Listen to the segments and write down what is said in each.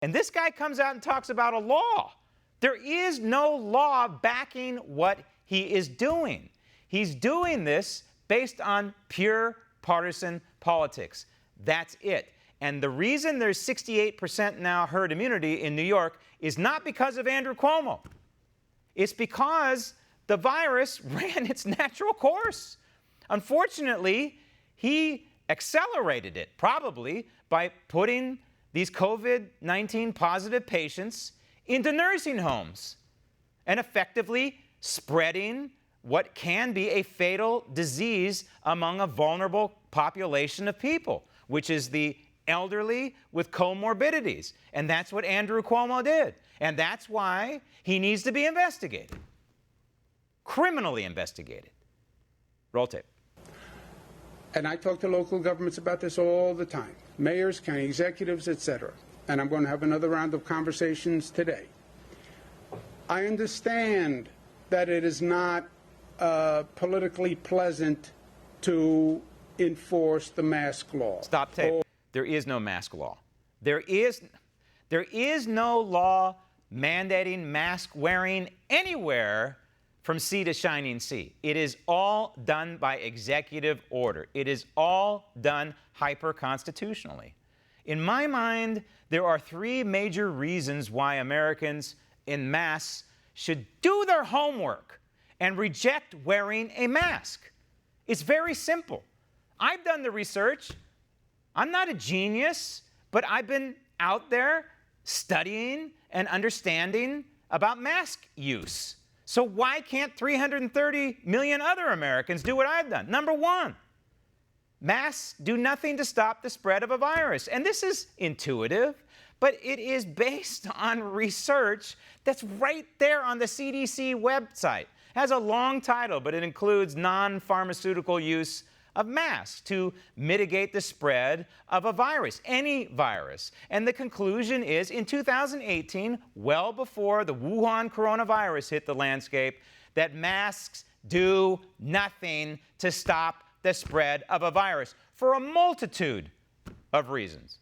And this guy comes out and talks about a law. There is no law backing what he is doing. He's doing this based on pure partisan politics. That's it. And the reason there's 68% now herd immunity in New York is not because of Andrew Cuomo. It's because the virus ran its natural course. Unfortunately, he accelerated it, probably by putting these COVID-19 positive patients into nursing homes and effectively spreading what can be a fatal disease among a vulnerable population of people, which is the elderly with comorbidities. And that's what Andrew Cuomo did. And that's why he needs to be investigated, criminally investigated. Roll tape. And I talk to local governments about this all the time, mayors, county executives, etc. And I'm going to have another round of conversations today. I understand that it is not politically pleasant to enforce the mask law. Stop tape. There is no mask law. There is no law mandating mask wearing anywhere from sea to shining sea. It is all done by executive order. It is all done hyper-constitutionally. In my mind, there are three major reasons why Americans en masse should do their homework and reject wearing a mask. It's very simple. I've done the research. I'm not a genius, but I've been out there studying and understanding about mask use. So why can't 330 million other Americans do what I've done? Number one, masks do nothing to stop the spread of a virus. And this is intuitive, but it is based on research that's right there on the CDC website. It has a long title, but it includes non-pharmaceutical use of masks to mitigate the spread of a virus, any virus. And the conclusion is, in 2018, well before the Wuhan coronavirus hit the landscape, that masks do nothing to stop the spread of a virus for a multitude of reasons.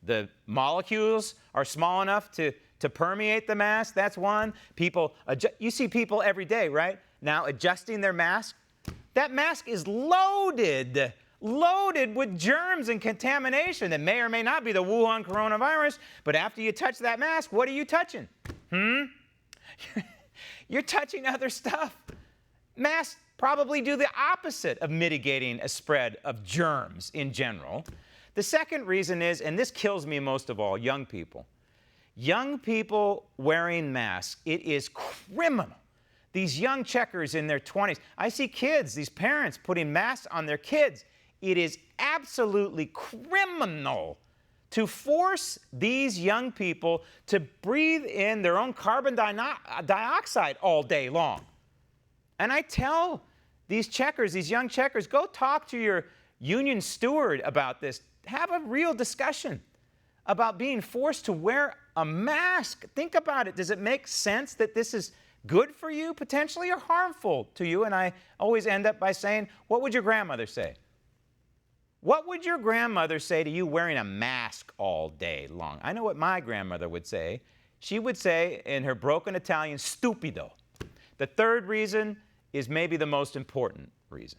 The molecules are small enough to permeate the mask. That's one. You see people every day, right, now adjusting their mask. That mask is loaded with germs and contamination that may or may not be the Wuhan coronavirus. But after you touch that mask, what are you touching? You're touching other stuff. Masks probably do the opposite of mitigating a spread of germs in general. The second reason is, and this kills me most of all, young people. Young people wearing masks, it is criminal. These young checkers in their 20s. I see kids, these parents putting masks on their kids. It is absolutely criminal to force these young people to breathe in their own carbon dioxide all day long. And I tell these checkers, these young checkers, go talk to your union steward about this. Have a real discussion about being forced to wear a mask. Think about it. Does it make sense that this is good for you, potentially, or harmful to you? And I always end up by saying, what would your grandmother say? What would your grandmother say to you wearing a mask all day long? I know what my grandmother would say. She would say, in her broken Italian, stupido. The third reason is maybe the most important reason.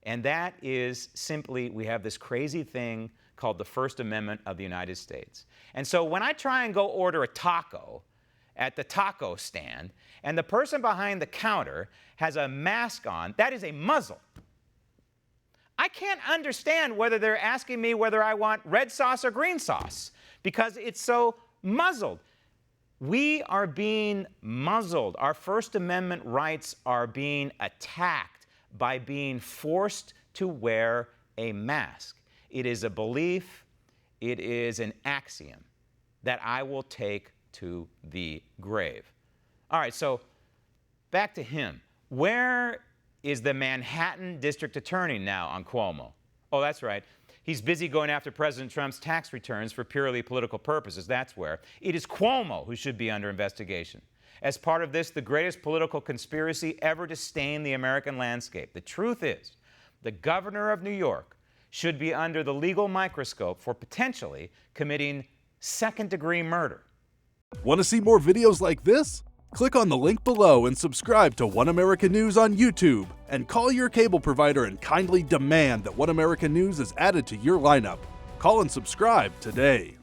And that is simply, we have this crazy thing called the First Amendment of the United States. And so when I try and go order a taco at the taco stand, and the person behind the counter has a mask on, that is a muzzle. I can't understand whether they're asking me whether I want red sauce or green sauce, because it's so muzzled. We are being muzzled. Our First Amendment rights are being attacked by being forced to wear a mask. It is a belief, it is an axiom that I will take to the grave. All right, so back to him. Where is the Manhattan District Attorney now on Cuomo? Oh, that's right. He's busy going after President Trump's tax returns for purely political purposes. That's where. It is Cuomo who should be under investigation. As part of this, the greatest political conspiracy ever to stain the American landscape. The truth is, the governor of New York should be under the legal microscope for potentially committing second-degree murder. Want to see more videos like this? Click on the link below and subscribe to One American News on YouTube, and call your cable provider and kindly demand that One American News is added to your lineup. Call and subscribe today.